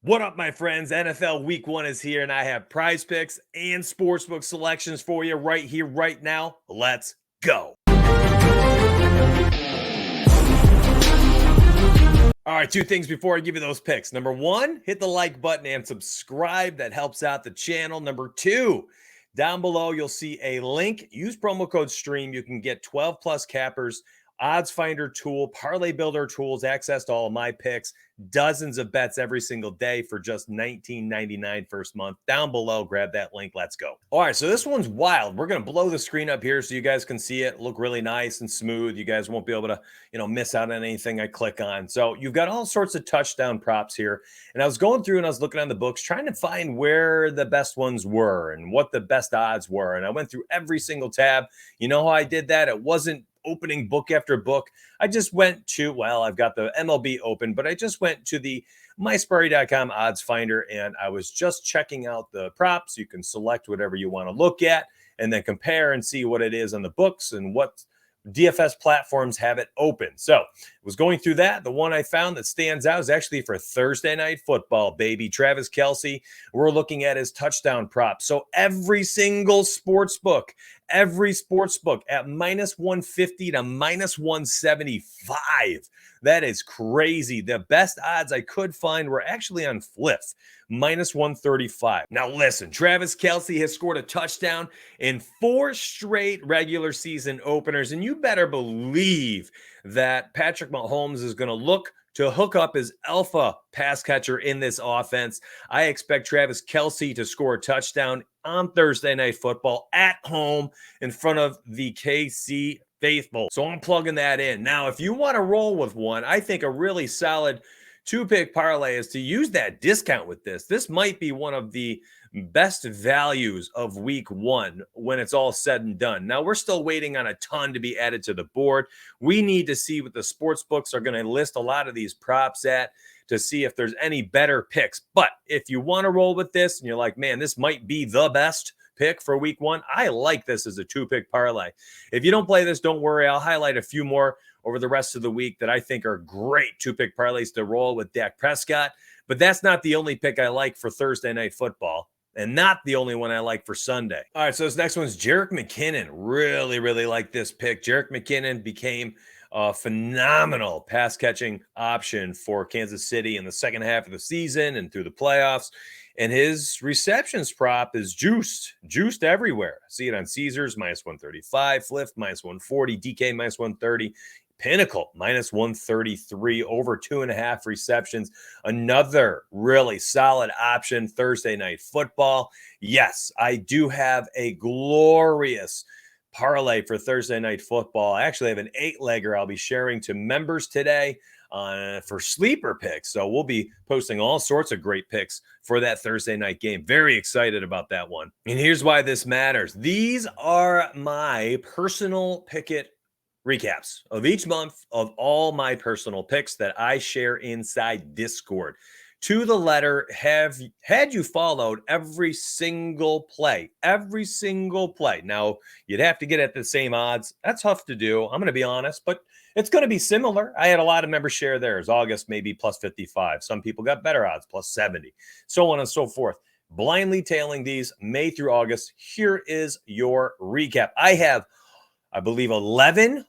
What up, my friends? NFL Week 1 is here, and I have prize picks and sportsbook selections for you right here, right now. Let's go. All right, two things before I give you those picks. Number one, hit the like button and subscribe. That helps out the channel. Number two, down below, you'll see a link. Use promo code STREAM. You can get 12 plus cappers, odds finder tool, parlay builder tools, access to all of my picks, dozens of bets every single day for just $19.99 first month. Down below, grab that link. Let's go. All right, so this one's wild. We're going to blow the screen up here so you guys can see it. Look really nice and smooth. You guys won't be able to, miss out on anything I click on. So you've got all sorts of touchdown props here. And I was going through and I was looking on the books, trying to find where the best ones were and what the best odds were. And I went through every single tab. You know how I did that? It wasn't opening book after book. I just went to, I've got the MLB open, but I just went to the mysparry.com odds finder and I was just checking out the props. You can select whatever you want to look at and then compare and see what it is on the books and what DFS platforms have it open. So I was going through that. The one I found that stands out is actually for Thursday Night Football, baby. Travis Kelce, we're looking at his touchdown prop. So every single sports book at minus 150 to minus 175. That is crazy. The best odds I could find were actually on Fliff, minus 135. Now listen, Travis Kelce has scored a touchdown in 4 straight regular season openers, and you better believe that Patrick Mahomes is going to look to hook up his alpha pass catcher in this offense. I expect Travis Kelce to score a touchdown on Thursday Night Football at home in front of the KC faithful. So I'm plugging that in. Now, if you want to roll with one, I think a really solid 2-pick parlay is to use that discount with this. This might be one of the best values of week 1 when it's all said and done. Now, we're still waiting on a ton to be added to the board. We need to see what the sports books are going to list a lot of these props at to see if there's any better picks. But if you want to roll with this and you're like, man, this might be the best pick for week 1, I like this as a 2-pick parlay. If you don't play this, don't worry. I'll highlight a few more over the rest of the week that I think are great 2-pick parlays to roll with Dak Prescott. But that's not the only pick I like for Thursday Night Football, and not the only one I like for Sunday. All right, so this next one's Jerick McKinnon. Really, really like this pick. Jerick McKinnon became a phenomenal pass-catching option for Kansas City in the second half of the season and through the playoffs. And his receptions prop is juiced everywhere. See it on Caesars, minus 135, Fliff, minus 140, DK, minus 130. Pinnacle, minus 133, over 2.5 receptions. Another really solid option, Thursday Night Football. Yes, I do have a glorious parlay for Thursday Night Football. I actually have an 8-legger I'll be sharing to members today for sleeper picks. So we'll be posting all sorts of great picks for that Thursday night game. Very excited about that one. And here's why this matters. These are my personal Pickett recaps of each month of all my personal picks that I share inside Discord. To the letter, had you followed every single play. Now, you'd have to get at the same odds. That's tough to do. I'm going to be honest, but it's going to be similar. I had a lot of members share theirs. August, maybe plus 55. Some people got better odds, plus 70, so on and so forth. Blindly tailing these May through August. Here is your recap. I believe 11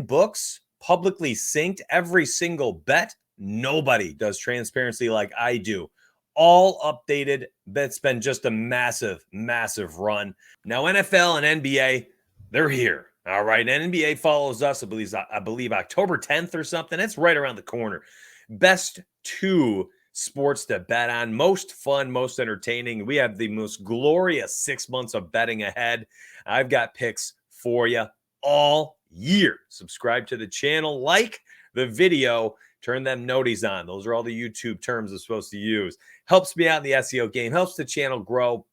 books publicly synced, every single bet. Nobody does transparency like I do. All updated. That's been just a massive, massive run. Now, NFL and NBA, they're here. All right. NBA follows us, I believe October 10th or something. It's right around the corner. Best 2 sports to bet on. Most fun, most entertaining. We have the most glorious 6 months of betting ahead. I've got picks for you all year. Subscribe to the channel, like the video, turn them noties on. Those are all the YouTube terms I'm supposed to use. Helps me out in the SEO game, helps the channel grow,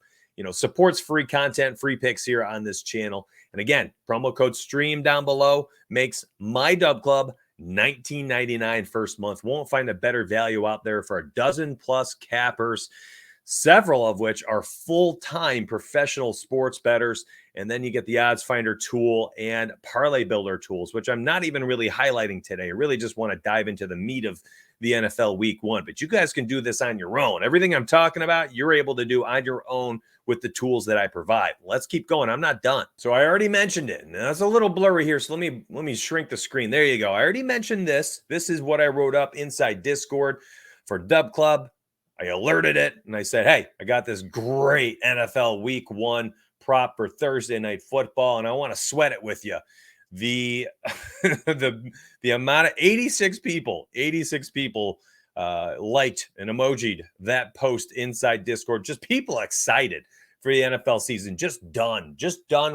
supports free content, free picks here on this channel. And again, promo code STREAM down below makes my Dub Club $19.99 first month. Won't find a better value out there for a dozen plus cappers, several of which are full-time professional sports bettors. And then you get the odds finder tool and parlay builder tools, which I'm not even really highlighting today. I really just want to dive into the meat of the NFL week 1. But you guys can do this on your own. Everything I'm talking about, you're able to do on your own with the tools that I provide. Let's keep going. I'm not done. So I already mentioned it. And that's a little blurry here. So let me shrink the screen. There you go. I already mentioned this. This is what I wrote up inside Discord for Dub Club. I alerted it and I said, hey, I got this great NFL week 1 prop for Thursday night football, and I want to sweat it with you. The the amount of 86 people liked and emojied that post inside Discord. Just people excited for the NFL season. Just done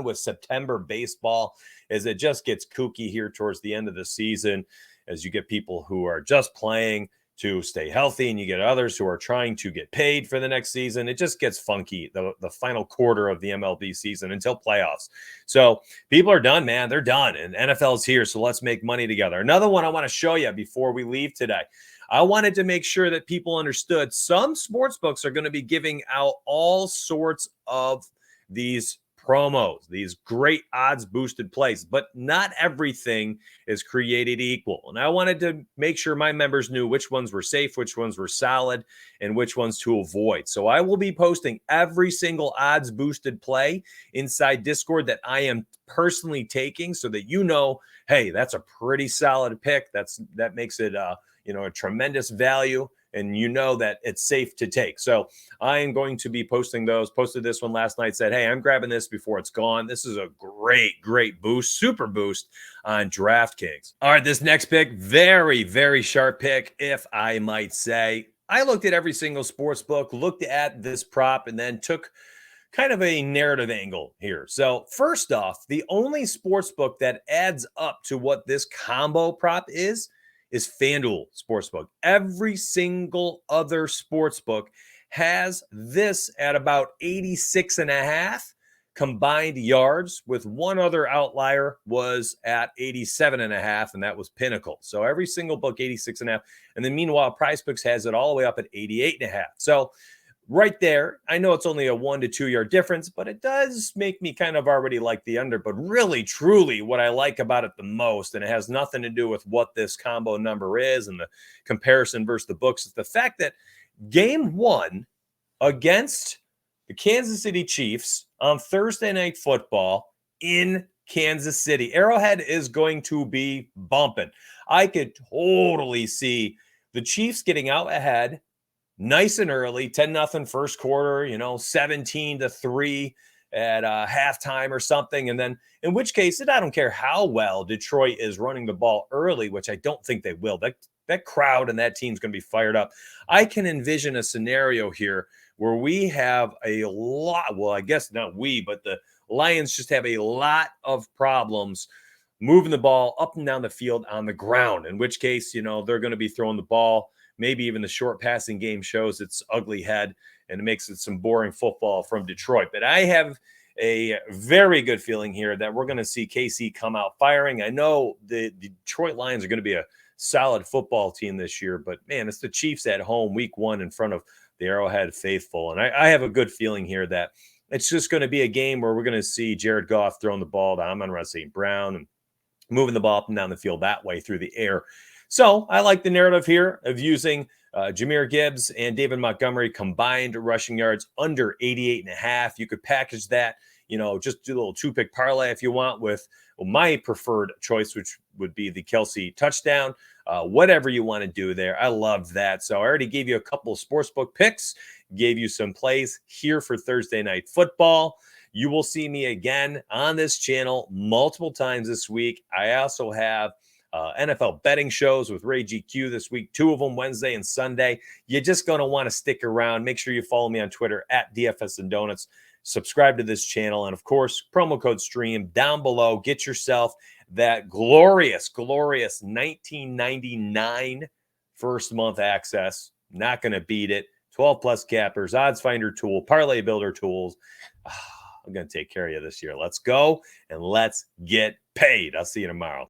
with September baseball, as it just gets kooky here towards the end of the season, as you get people who are just playing to stay healthy, and you get others who are trying to get paid for the next season. It just gets funky, the final quarter of the MLB season until playoffs. So people are done, man. They're done, and NFL's here, so let's make money together. Another one I want to show you before we leave today. I wanted to make sure that people understood some sports books are going to be giving out all sorts of these promos, these great odds boosted plays, but not everything is created equal. And I wanted to make sure my members knew which ones were safe, which ones were solid, and which ones to avoid. So I will be posting every single odds boosted play inside Discord that I am personally taking, so that you know, hey, that's a pretty solid pick. That makes it a tremendous value, and you know that it's safe to take. So I am going to be posting those. Posted this one last night, said, hey, I'm grabbing this before it's gone. This is a great boost, super boost on DraftKings. All right, this next pick, very, very sharp pick, if I might say. I looked at every single sports book, looked at this prop, and then took kind of a narrative angle here. So first off, the only sports book that adds up to what this combo prop is FanDuel Sportsbook. Every single other sportsbook has this at about 86.5 combined yards, with one other outlier was at 87.5, and that was Pinnacle. So every single book, 86.5. And then meanwhile, PrizePicks has it all the way up at 88.5. So right there, I know it's only a 1 to 2 yard difference, but it does make me kind of already like the under. But really, truly, what I like about it the most, and it has nothing to do with what this combo number is and the comparison versus the books, is the fact that game 1 against the Kansas City Chiefs on Thursday Night Football in Kansas City, Arrowhead is going to be bumping. I could totally see the Chiefs getting out ahead nice and early, 10-0 first quarter, 17-3 at halftime or something. And then in which case, I don't care how well Detroit is running the ball early, which I don't think they will. That crowd and that team's going to be fired up. I can envision a scenario here where we have a lot, well, I guess not we, but the Lions just have a lot of problems moving the ball up and down the field on the ground, in which case, they're going to be throwing the ball. Maybe even the short passing game shows its ugly head, and it makes it some boring football from Detroit. But I have a very good feeling here that we're going to see KC come out firing. I know the Detroit Lions are going to be a solid football team this year, but man, it's the Chiefs at home week 1 in front of the Arrowhead faithful. And I have a good feeling here that it's just going to be a game where we're going to see Jared Goff throwing the ball to Amon-Ra St. Brown and moving the ball up and down the field that way through the air. So I like the narrative here of using Jahmyr Gibbs and David Montgomery combined rushing yards under 88.5. You could package that, just do a little 2-pick parlay if you want with my preferred choice, which would be the Kelsey touchdown. Whatever you want to do there. I love that. So I already gave you a couple of sportsbook picks, gave you some plays here for Thursday Night Football. You will see me again on this channel multiple times this week. I also have NFL betting shows with Ray GQ this week, 2 of them Wednesday and Sunday. You're just going to want to stick around. Make sure you follow me on Twitter at DFS and Donuts. Subscribe to this channel. And of course, promo code STREAM down below. Get yourself that glorious $19.99 first month access. Not going to beat it. 12 plus cappers, odds finder tool, parlay builder tools. I'm going to take care of you this year. Let's go and let's get paid. I'll see you tomorrow.